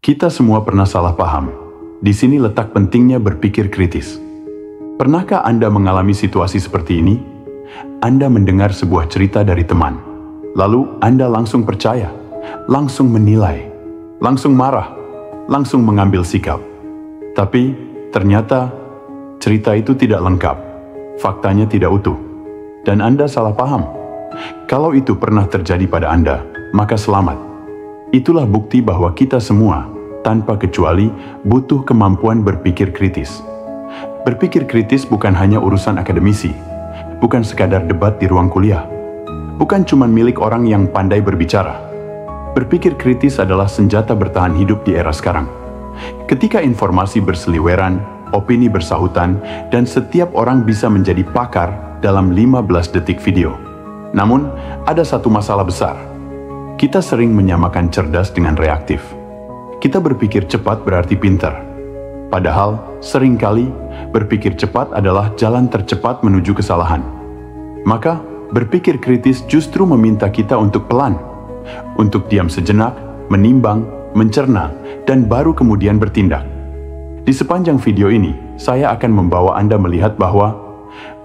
Kita semua pernah salah paham. Di sini letak pentingnya berpikir kritis. Pernahkah Anda mengalami situasi seperti ini? Anda mendengar sebuah cerita dari teman, lalu Anda langsung percaya, langsung menilai, langsung marah, langsung mengambil sikap. Tapi ternyata cerita itu tidak lengkap, faktanya tidak utuh, dan Anda salah paham. Kalau itu pernah terjadi pada Anda, maka selamat. Itulah bukti bahwa kita semua, tanpa kecuali, butuh kemampuan berpikir kritis. Berpikir kritis bukan hanya urusan akademisi, bukan sekadar debat di ruang kuliah, bukan cuma milik orang yang pandai berbicara. Berpikir kritis adalah senjata bertahan hidup di era sekarang. Ketika informasi berseliweran, opini bersahutan, dan setiap orang bisa menjadi pakar dalam 15 detik video. Namun, ada satu masalah besar. Kita sering menyamakan cerdas dengan reaktif. Kita berpikir cepat berarti pintar. Padahal, seringkali berpikir cepat adalah jalan tercepat menuju kesalahan. Maka, berpikir kritis justru meminta kita untuk pelan, untuk diam sejenak, menimbang, mencerna, dan baru kemudian bertindak. Di sepanjang video ini, saya akan membawa Anda melihat bahwa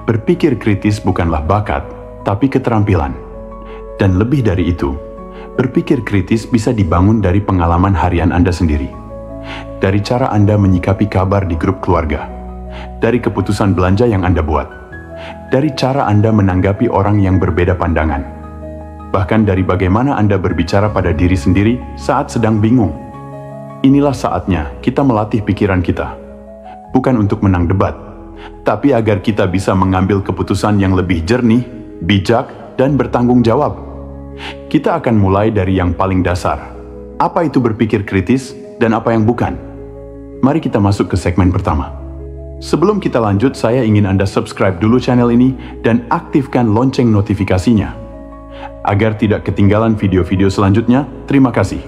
berpikir kritis bukanlah bakat, tapi keterampilan. Dan lebih dari itu, berpikir kritis bisa dibangun dari pengalaman harian Anda sendiri. Dari cara Anda menyikapi kabar di grup keluarga, dari keputusan belanja yang Anda buat, dari cara Anda menanggapi orang yang berbeda pandangan, bahkan dari bagaimana Anda berbicara pada diri sendiri saat sedang bingung. Inilah saatnya kita melatih pikiran kita, bukan untuk menang debat, tapi agar kita bisa mengambil keputusan yang lebih jernih, bijak, dan bertanggung jawab. Kita akan mulai dari yang paling dasar. Apa itu berpikir kritis dan apa yang bukan? Mari kita masuk ke segmen pertama. Sebelum kita lanjut, saya ingin Anda subscribe dulu channel ini dan aktifkan lonceng notifikasinya. Agar tidak ketinggalan video-video selanjutnya, terima kasih.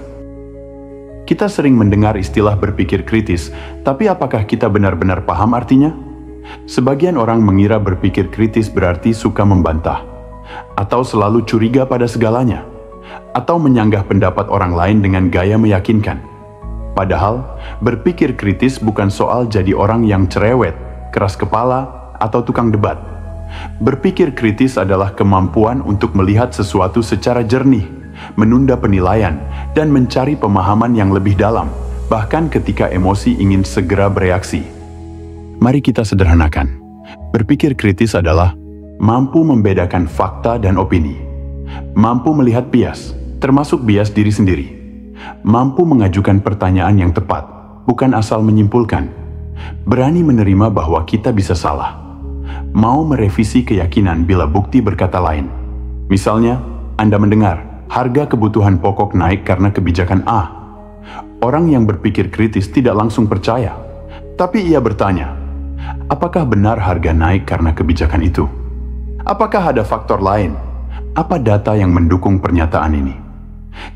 Kita sering mendengar istilah berpikir kritis, tapi apakah kita benar-benar paham artinya? Sebagian orang mengira berpikir kritis berarti suka membantah, atau selalu curiga pada segalanya, atau menyanggah pendapat orang lain dengan gaya meyakinkan. Padahal, berpikir kritis bukan soal jadi orang yang cerewet, keras kepala, atau tukang debat. Berpikir kritis adalah kemampuan untuk melihat sesuatu secara jernih, menunda penilaian, dan mencari pemahaman yang lebih dalam, bahkan ketika emosi ingin segera bereaksi. Mari kita sederhanakan. Berpikir kritis adalah mampu membedakan fakta dan opini, mampu melihat bias, termasuk bias diri sendiri, mampu mengajukan pertanyaan yang tepat, bukan asal menyimpulkan, berani menerima bahwa kita bisa salah, mau merevisi keyakinan bila bukti berkata lain. Misalnya, Anda mendengar, harga kebutuhan pokok naik karena kebijakan A. Orang yang berpikir kritis tidak langsung percaya, tapi ia bertanya, apakah benar harga naik karena kebijakan itu? Apakah ada faktor lain? Apa data yang mendukung pernyataan ini?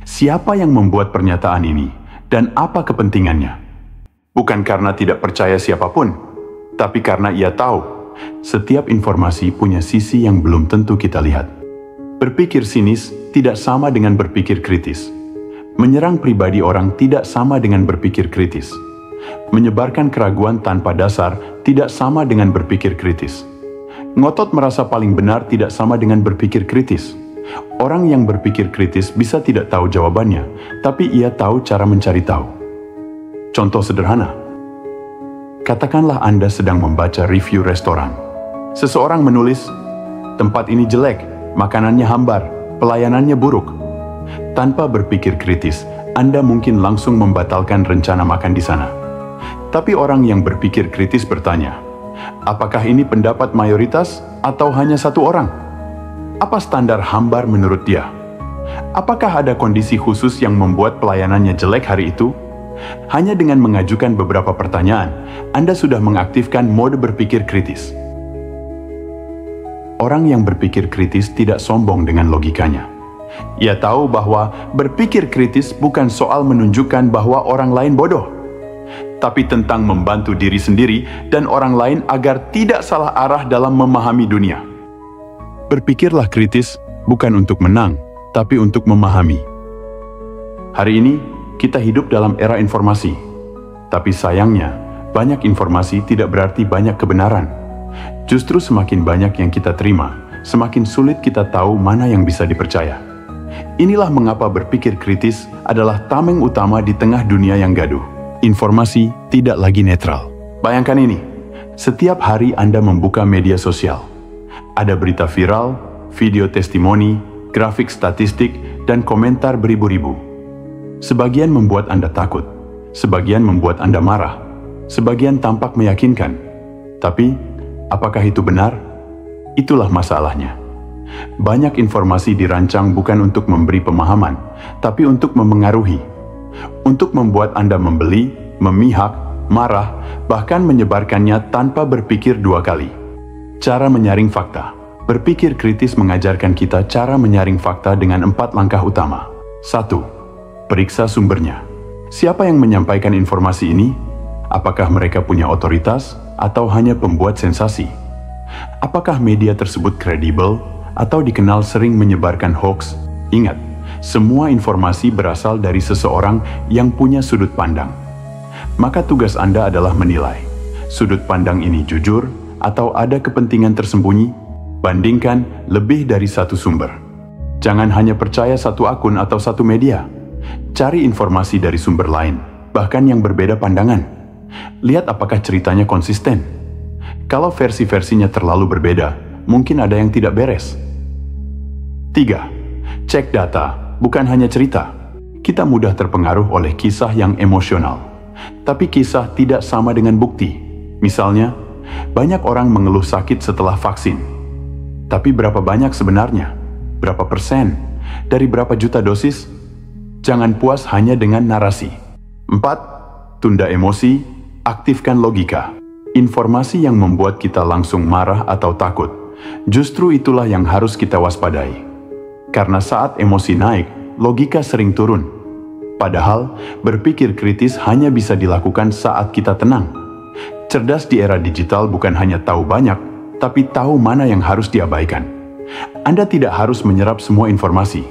Siapa yang membuat pernyataan ini? Dan apa kepentingannya? Bukan karena tidak percaya siapapun, tapi karena ia tahu setiap informasi punya sisi yang belum tentu kita lihat. Berpikir sinis tidak sama dengan berpikir kritis. Menyerang pribadi orang tidak sama dengan berpikir kritis. Menyebarkan keraguan tanpa dasar tidak sama dengan berpikir kritis. Ngotot merasa paling benar tidak sama dengan berpikir kritis. Orang yang berpikir kritis bisa tidak tahu jawabannya, tapi ia tahu cara mencari tahu. Contoh sederhana. Katakanlah Anda sedang membaca review restoran. Seseorang menulis, tempat ini jelek, makanannya hambar, pelayanannya buruk. Tanpa berpikir kritis, Anda mungkin langsung membatalkan rencana makan di sana. Tapi orang yang berpikir kritis bertanya, apakah ini pendapat mayoritas atau hanya satu orang? Apa standar hambar menurut dia? Apakah ada kondisi khusus yang membuat pelayanannya jelek hari itu? Hanya dengan mengajukan beberapa pertanyaan, Anda sudah mengaktifkan mode berpikir kritis. Orang yang berpikir kritis tidak sombong dengan logikanya. Ia tahu bahwa berpikir kritis bukan soal menunjukkan bahwa orang lain bodoh, tapi tentang membantu diri sendiri dan orang lain agar tidak salah arah dalam memahami dunia. Berpikirlah kritis bukan untuk menang, tapi untuk memahami. Hari ini, kita hidup dalam era informasi. Tapi sayangnya, banyak informasi tidak berarti banyak kebenaran. Justru semakin banyak yang kita terima, semakin sulit kita tahu mana yang bisa dipercaya. Inilah mengapa berpikir kritis adalah tameng utama di tengah dunia yang gaduh. Informasi tidak lagi netral. Bayangkan ini, setiap hari Anda membuka media sosial. Ada berita viral, video testimoni, grafik statistik, dan komentar beribu-ribu. Sebagian membuat Anda takut, sebagian membuat Anda marah, sebagian tampak meyakinkan. Tapi, apakah itu benar? Itulah masalahnya. Banyak informasi dirancang bukan untuk memberi pemahaman, tapi untuk memengaruhi. Untuk membuat Anda membeli, memihak, marah, bahkan menyebarkannya tanpa berpikir dua kali. Cara menyaring fakta. Berpikir kritis mengajarkan kita cara menyaring fakta dengan 4 langkah utama. 1. Periksa sumbernya. Siapa yang menyampaikan informasi ini? Apakah mereka punya otoritas atau hanya pembuat sensasi? Apakah media tersebut kredibel atau dikenal sering menyebarkan hoaks? Ingat, semua informasi berasal dari seseorang yang punya sudut pandang. Maka tugas Anda adalah menilai, sudut pandang ini jujur atau ada kepentingan tersembunyi? Bandingkan lebih dari satu sumber. Jangan hanya percaya satu akun atau satu media. Cari informasi dari sumber lain, bahkan yang berbeda pandangan. Lihat apakah ceritanya konsisten. Kalau versi-versinya terlalu berbeda, mungkin ada yang tidak beres. 3. Cek data, bukan hanya cerita. Kita mudah terpengaruh oleh kisah yang emosional. Tapi kisah tidak sama dengan bukti. Misalnya, banyak orang mengeluh sakit setelah vaksin. Tapi berapa banyak sebenarnya? Berapa persen? Dari berapa juta dosis? Jangan puas hanya dengan narasi. 4. Tunda emosi, aktifkan logika. Informasi yang membuat kita langsung marah atau takut, justru itulah yang harus kita waspadai. Karena saat emosi naik, logika sering turun. Padahal, berpikir kritis hanya bisa dilakukan saat kita tenang. Cerdas di era digital bukan hanya tahu banyak, tapi tahu mana yang harus diabaikan. Anda tidak harus menyerap semua informasi.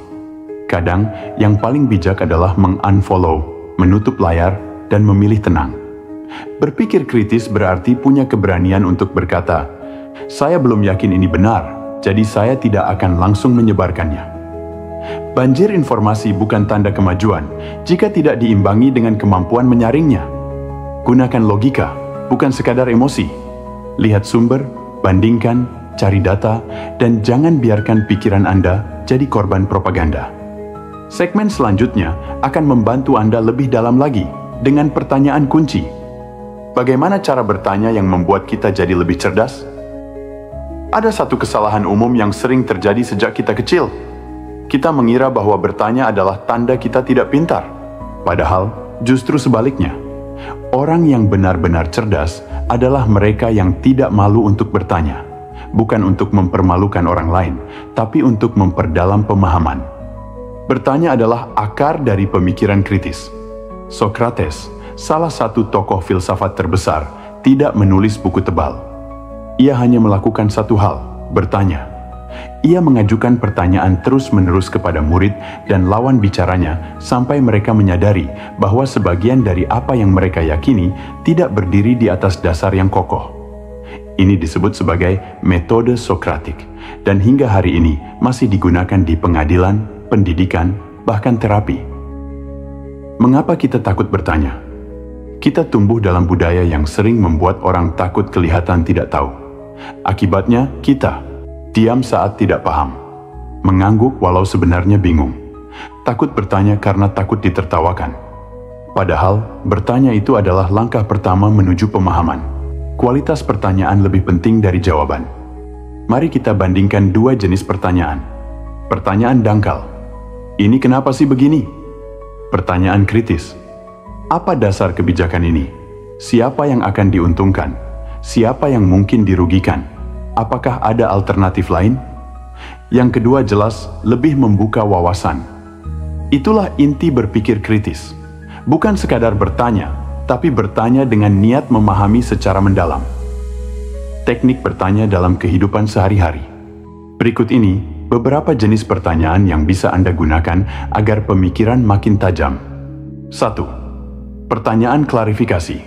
Kadang, yang paling bijak adalah meng-unfollow, menutup layar, dan memilih tenang. Berpikir kritis berarti punya keberanian untuk berkata, "Saya belum yakin ini benar, jadi saya tidak akan langsung menyebarkannya." Banjir informasi bukan tanda kemajuan jika tidak diimbangi dengan kemampuan menyaringnya. Gunakan logika, bukan sekadar emosi. Lihat sumber, bandingkan, cari data, dan jangan biarkan pikiran Anda jadi korban propaganda. Segmen selanjutnya akan membantu Anda lebih dalam lagi dengan pertanyaan kunci. Bagaimana cara bertanya yang membuat kita jadi lebih cerdas? Ada satu kesalahan umum yang sering terjadi sejak kita kecil. Kita mengira bahwa bertanya adalah tanda kita tidak pintar. Padahal, justru sebaliknya. Orang yang benar-benar cerdas adalah mereka yang tidak malu untuk bertanya, bukan untuk mempermalukan orang lain, tapi untuk memperdalam pemahaman. Bertanya adalah akar dari pemikiran kritis. Socrates, salah satu tokoh filsafat terbesar, tidak menulis buku tebal. Ia hanya melakukan satu hal, bertanya. Ia mengajukan pertanyaan terus-menerus kepada murid dan lawan bicaranya sampai mereka menyadari bahwa sebagian dari apa yang mereka yakini tidak berdiri di atas dasar yang kokoh. Ini disebut sebagai metode Sokratik, dan hingga hari ini masih digunakan di pengadilan, pendidikan, bahkan terapi. Mengapa kita takut bertanya? Kita tumbuh dalam budaya yang sering membuat orang takut kelihatan tidak tahu. Akibatnya, kita diam saat tidak paham, mengangguk walau sebenarnya bingung, takut bertanya karena takut ditertawakan. Padahal, bertanya itu adalah langkah pertama menuju pemahaman. Kualitas pertanyaan lebih penting dari jawaban. Mari kita bandingkan dua jenis pertanyaan. Pertanyaan dangkal. Ini kenapa sih begini? Pertanyaan kritis. Apa dasar kebijakan ini? Siapa yang akan diuntungkan? Siapa yang mungkin dirugikan? Apakah ada alternatif lain? Yang kedua jelas lebih membuka wawasan. Itulah inti berpikir kritis. Bukan sekadar bertanya, tapi bertanya dengan niat memahami secara mendalam. Teknik bertanya dalam kehidupan sehari-hari. Berikut ini beberapa jenis pertanyaan yang bisa Anda gunakan agar pemikiran makin tajam. 1. Pertanyaan klarifikasi.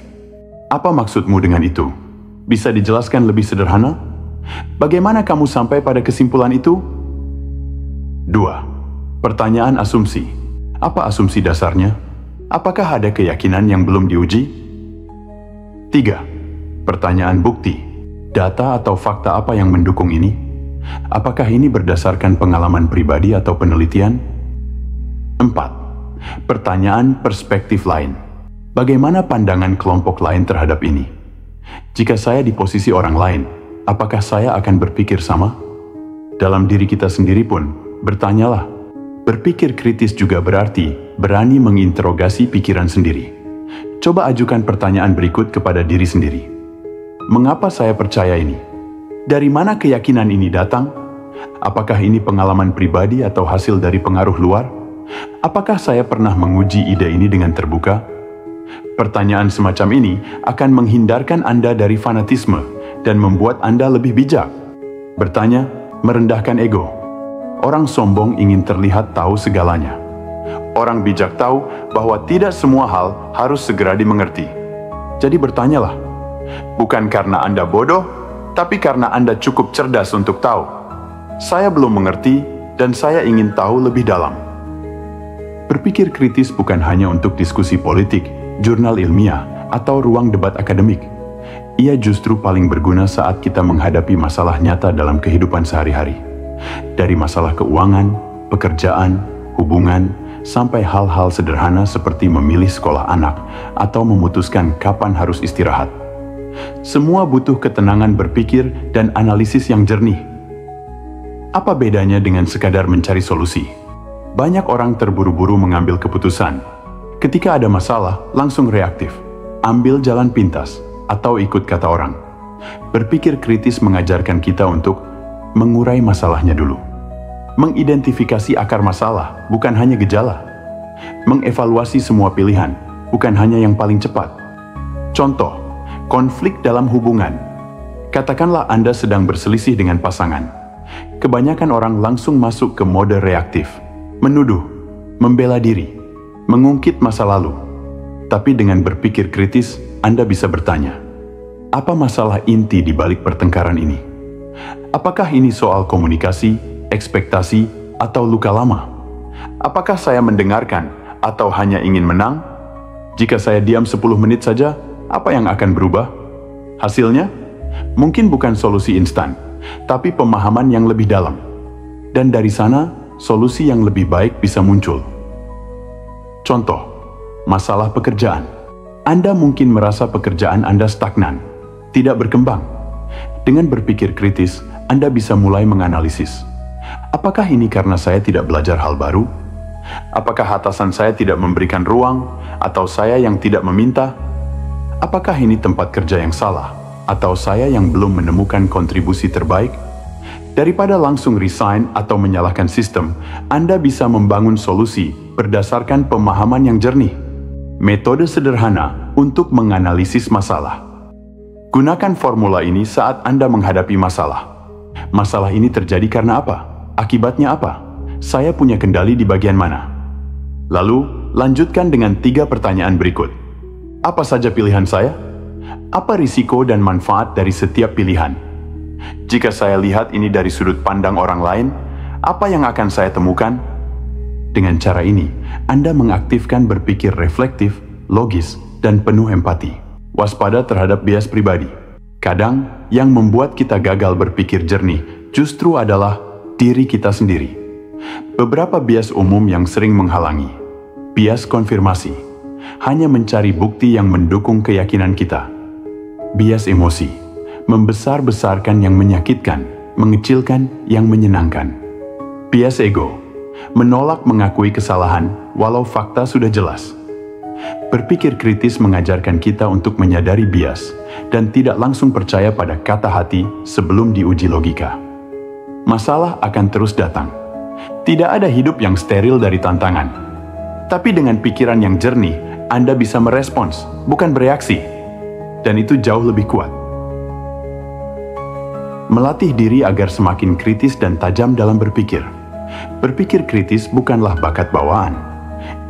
Apa maksudmu dengan itu? Bisa dijelaskan lebih sederhana? Bagaimana kamu sampai pada kesimpulan itu? 2. Pertanyaan asumsi. Apa asumsi dasarnya? Apakah ada keyakinan yang belum diuji? 3. Pertanyaan bukti. Data atau fakta apa yang mendukung ini? Apakah ini berdasarkan pengalaman pribadi atau penelitian? 4. Pertanyaan perspektif lain. Bagaimana pandangan kelompok lain terhadap ini? Jika saya di posisi orang lain, apakah saya akan berpikir sama? Dalam diri kita sendiri pun, bertanyalah. Berpikir kritis juga berarti berani menginterogasi pikiran sendiri. Coba ajukan pertanyaan berikut kepada diri sendiri. Mengapa saya percaya ini? Dari mana keyakinan ini datang? Apakah ini pengalaman pribadi atau hasil dari pengaruh luar? Apakah saya pernah menguji ide ini dengan terbuka? Pertanyaan semacam ini akan menghindarkan Anda dari fanatisme dan membuat Anda lebih bijak. Bertanya merendahkan ego. Orang sombong ingin terlihat tahu segalanya. Orang bijak tahu bahwa tidak semua hal harus segera dimengerti. Jadi bertanyalah. Bukan karena Anda bodoh, tapi karena Anda cukup cerdas untuk tahu. Saya belum mengerti dan saya ingin tahu lebih dalam. Berpikir kritis bukan hanya untuk diskusi politik, jurnal ilmiah, atau ruang debat akademik. Ia justru paling berguna saat kita menghadapi masalah nyata dalam kehidupan sehari-hari. Dari masalah keuangan, pekerjaan, hubungan, sampai hal-hal sederhana seperti memilih sekolah anak atau memutuskan kapan harus istirahat. Semua butuh ketenangan berpikir dan analisis yang jernih. Apa bedanya dengan sekadar mencari solusi? Banyak orang terburu-buru mengambil keputusan. Ketika ada masalah, langsung reaktif, ambil jalan pintas, atau ikut kata orang. Berpikir kritis mengajarkan kita untuk mengurai masalahnya dulu. Mengidentifikasi akar masalah, bukan hanya gejala. Mengevaluasi semua pilihan, bukan hanya yang paling cepat. Contoh, konflik dalam hubungan. Katakanlah Anda sedang berselisih dengan pasangan. Kebanyakan orang langsung masuk ke mode reaktif, menuduh, membela diri, mengungkit masa lalu. Tapi dengan berpikir kritis, Anda bisa bertanya, apa masalah inti di balik pertengkaran ini? Apakah ini soal komunikasi, ekspektasi, atau luka lama? Apakah saya mendengarkan atau hanya ingin menang? Jika saya diam 10 menit saja, apa yang akan berubah? Hasilnya, mungkin bukan solusi instan, tapi pemahaman yang lebih dalam. Dan dari sana, solusi yang lebih baik bisa muncul. Contoh, masalah pekerjaan. Anda mungkin merasa pekerjaan Anda stagnan, tidak berkembang. Dengan berpikir kritis, Anda bisa mulai menganalisis. Apakah ini karena saya tidak belajar hal baru? Apakah atasan saya tidak memberikan ruang, atau saya yang tidak meminta? Apakah ini tempat kerja yang salah, atau saya yang belum menemukan kontribusi terbaik? Daripada langsung resign atau menyalahkan sistem, Anda bisa membangun solusi berdasarkan pemahaman yang jernih. Metode sederhana untuk menganalisis masalah. Gunakan formula ini saat Anda menghadapi masalah. Masalah ini terjadi karena apa? Akibatnya apa? Saya punya kendali di bagian mana? Lalu, lanjutkan dengan 3 pertanyaan berikut. Apa saja pilihan saya? Apa risiko dan manfaat dari setiap pilihan? Jika saya lihat ini dari sudut pandang orang lain, apa yang akan saya temukan? Dengan cara ini, Anda mengaktifkan berpikir reflektif, logis, dan penuh empati. Waspada terhadap bias pribadi. Kadang, yang membuat kita gagal berpikir jernih justru adalah diri kita sendiri. Beberapa bias umum yang sering menghalangi. Bias konfirmasi. Hanya mencari bukti yang mendukung keyakinan kita. Bias emosi. Membesar-besarkan yang menyakitkan, mengecilkan yang menyenangkan. Bias ego. Menolak mengakui kesalahan walau fakta sudah jelas. Berpikir kritis mengajarkan kita untuk menyadari bias dan tidak langsung percaya pada kata hati sebelum diuji logika. Masalah akan terus datang. Tidak ada hidup yang steril dari tantangan. Tapi dengan pikiran yang jernih, Anda bisa merespons, bukan bereaksi. Dan itu jauh lebih kuat. Melatih diri agar semakin kritis dan tajam dalam berpikir. Berpikir kritis bukanlah bakat bawaan.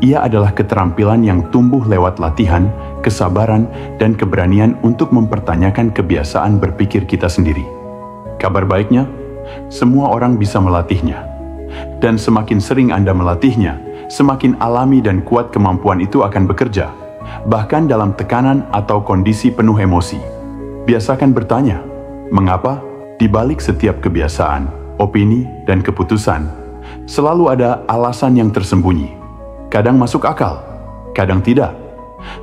ia adalah keterampilan yang tumbuh lewat latihan, kesabaran, dan keberanian untuk mempertanyakan kebiasaan berpikir kita sendiri. Kabar baiknya, semua orang bisa melatihnya. Dan semakin sering Anda melatihnya, semakin alami dan kuat kemampuan itu akan bekerja, bahkan dalam tekanan atau kondisi penuh emosi. Biasakan bertanya, mengapa di balik setiap kebiasaan, opini, dan keputusan, selalu ada alasan yang tersembunyi. Kadang masuk akal, kadang tidak.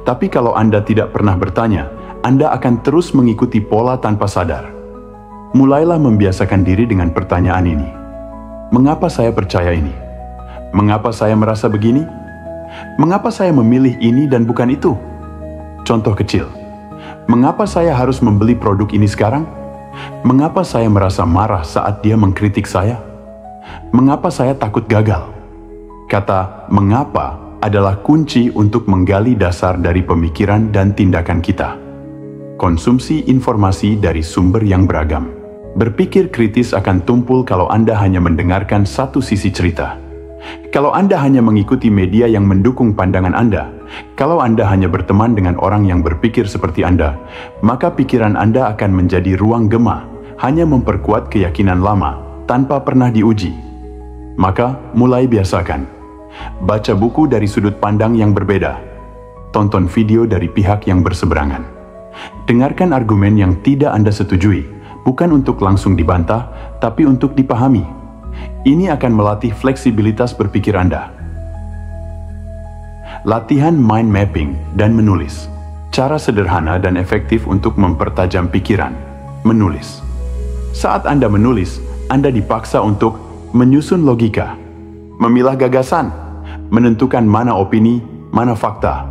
Tapi kalau Anda tidak pernah bertanya, Anda akan terus mengikuti pola tanpa sadar. Mulailah membiasakan diri dengan pertanyaan ini. Mengapa saya percaya ini? Mengapa saya merasa begini? Mengapa saya memilih ini dan bukan itu? Contoh kecil. Mengapa saya harus membeli produk ini sekarang? Mengapa saya merasa marah saat dia mengkritik saya? Mengapa saya takut gagal? Kata "mengapa" adalah kunci untuk menggali dasar dari pemikiran dan tindakan kita. Konsumsi informasi dari sumber yang beragam. Berpikir kritis akan tumpul kalau Anda hanya mendengarkan satu sisi cerita. Kalau Anda hanya mengikuti media yang mendukung pandangan Anda, kalau Anda hanya berteman dengan orang yang berpikir seperti Anda, maka pikiran Anda akan menjadi ruang gema, hanya memperkuat keyakinan lama, tanpa pernah diuji. Maka, mulai biasakan. Baca buku dari sudut pandang yang berbeda. Tonton video dari pihak yang berseberangan. Dengarkan argumen yang tidak Anda setujui, bukan untuk langsung dibantah, tapi untuk dipahami. Ini akan melatih fleksibilitas berpikir Anda. Latihan mind mapping dan menulis. Cara sederhana dan efektif untuk mempertajam pikiran. Menulis. Saat Anda menulis, Anda dipaksa untuk menyusun logika, memilah gagasan, menentukan mana opini, mana fakta.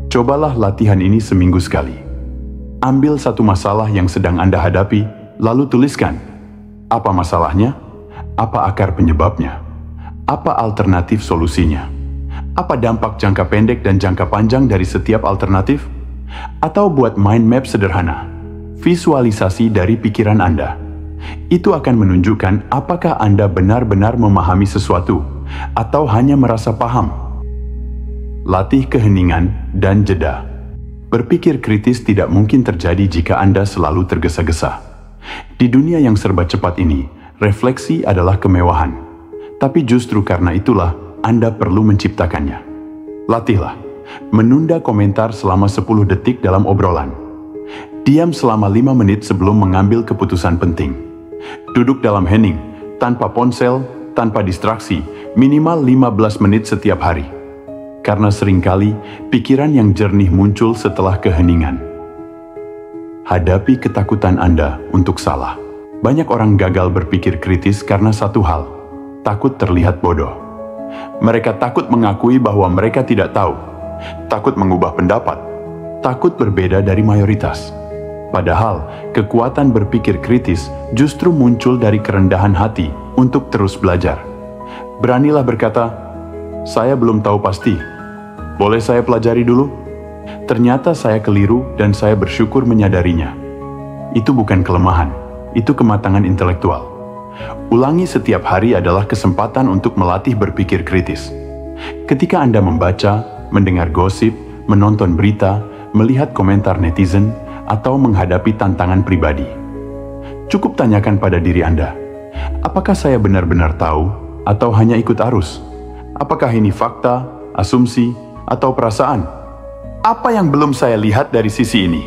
Cobalah latihan ini seminggu sekali. Ambil satu masalah yang sedang Anda hadapi, lalu tuliskan. Apa masalahnya? Apa akar penyebabnya? Apa alternatif solusinya? Apa dampak jangka pendek dan jangka panjang dari setiap alternatif? Atau buat mind map sederhana, visualisasi dari pikiran Anda. Itu akan menunjukkan apakah Anda benar-benar memahami sesuatu atau hanya merasa paham. Latih keheningan dan jeda. Berpikir kritis tidak mungkin terjadi jika Anda selalu tergesa-gesa. Di dunia yang serba cepat ini, refleksi adalah kemewahan. Tapi justru karena itulah Anda perlu menciptakannya. Latihlah, menunda komentar selama 10 detik dalam obrolan. Diam selama 5 menit sebelum mengambil keputusan penting. Duduk dalam hening, tanpa ponsel, tanpa distraksi, minimal 15 menit setiap hari. Karena seringkali, pikiran yang jernih muncul setelah keheningan. Hadapi ketakutan Anda untuk salah. Banyak orang gagal berpikir kritis karena satu hal, takut terlihat bodoh. Mereka takut mengakui bahwa mereka tidak tahu, takut mengubah pendapat, takut berbeda dari mayoritas. Padahal, kekuatan berpikir kritis justru muncul dari kerendahan hati untuk terus belajar. Beranilah berkata, "Saya belum tahu pasti. Boleh saya pelajari dulu? Ternyata saya keliru dan saya bersyukur menyadarinya." Itu bukan kelemahan, itu kematangan intelektual. Ulangi setiap hari adalah kesempatan untuk melatih berpikir kritis. Ketika Anda membaca, mendengar gosip, menonton berita, melihat komentar netizen, atau menghadapi tantangan pribadi, cukup tanyakan pada diri Anda, apakah saya benar-benar tahu atau hanya ikut arus? Apakah ini fakta, asumsi, atau perasaan? Apa yang belum saya lihat dari sisi ini?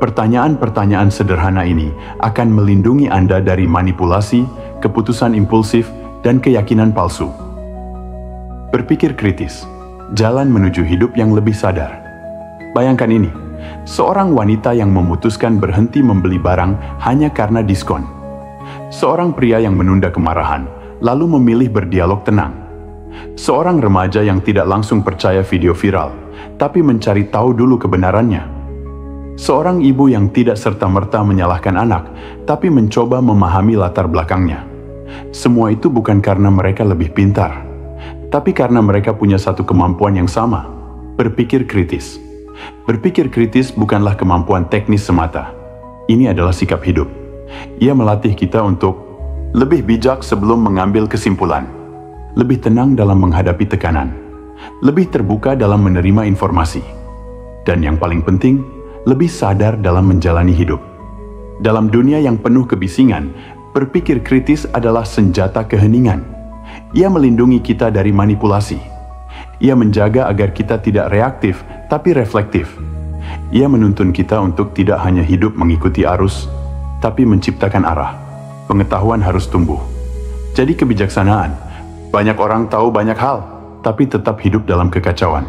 Pertanyaan-pertanyaan sederhana ini akan melindungi Anda dari manipulasi, keputusan impulsif, dan keyakinan palsu. Berpikir kritis, jalan menuju hidup yang lebih sadar. Bayangkan ini, seorang wanita yang memutuskan berhenti membeli barang hanya karena diskon. Seorang pria yang menunda kemarahan, lalu memilih berdialog tenang. Seorang remaja yang tidak langsung percaya video viral, tapi mencari tahu dulu kebenarannya. Seorang ibu yang tidak serta-merta menyalahkan anak, tapi mencoba memahami latar belakangnya. Semua itu bukan karena mereka lebih pintar, tapi karena mereka punya satu kemampuan yang sama, berpikir kritis. Berpikir kritis bukanlah kemampuan teknis semata. Ini adalah sikap hidup. Ia melatih kita untuk lebih bijak sebelum mengambil kesimpulan, lebih tenang dalam menghadapi tekanan, lebih terbuka dalam menerima informasi, dan yang paling penting, lebih sadar dalam menjalani hidup. Dalam dunia yang penuh kebisingan, berpikir kritis adalah senjata keheningan. Ia melindungi kita dari manipulasi. Ia menjaga agar kita tidak reaktif, tapi reflektif. Ia menuntun kita untuk tidak hanya hidup mengikuti arus, tapi menciptakan arah. Pengetahuan harus tumbuh. Jadi kebijaksanaan. Banyak orang tahu banyak hal, tapi tetap hidup dalam kekacauan.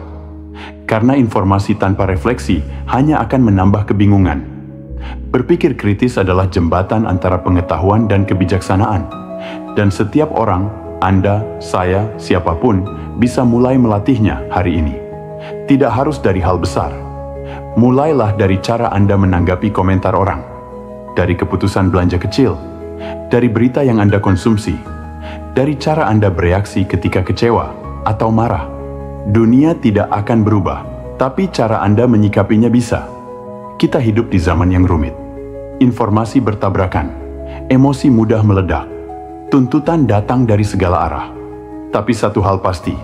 Karena informasi tanpa refleksi hanya akan menambah kebingungan. Berpikir kritis adalah jembatan antara pengetahuan dan kebijaksanaan. Dan setiap orang, Anda, saya, siapapun, bisa mulai melatihnya hari ini. Tidak harus dari hal besar. Mulailah dari cara Anda menanggapi komentar orang. Dari keputusan belanja kecil. Dari berita yang Anda konsumsi. Dari cara Anda bereaksi ketika kecewa atau marah. Dunia tidak akan berubah, tapi cara Anda menyikapinya bisa. Kita hidup di zaman yang rumit. Informasi bertabrakan, emosi mudah meledak, tuntutan datang dari segala arah. Tapi satu hal pasti,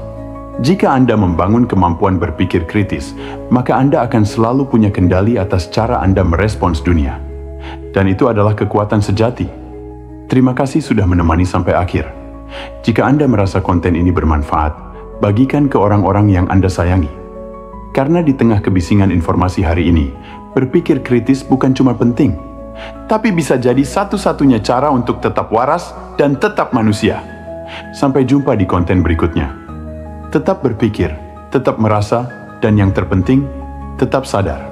jika Anda membangun kemampuan berpikir kritis, maka Anda akan selalu punya kendali atas cara Anda merespons dunia. Dan itu adalah kekuatan sejati. Terima kasih sudah menemani sampai akhir. Jika Anda merasa konten ini bermanfaat, bagikan ke orang-orang yang Anda sayangi. Karena di tengah kebisingan informasi hari ini, berpikir kritis bukan cuma penting, tapi bisa jadi satu-satunya cara untuk tetap waras dan tetap manusia. Sampai jumpa di konten berikutnya. Tetap berpikir, tetap merasa, dan yang terpenting, tetap sadar.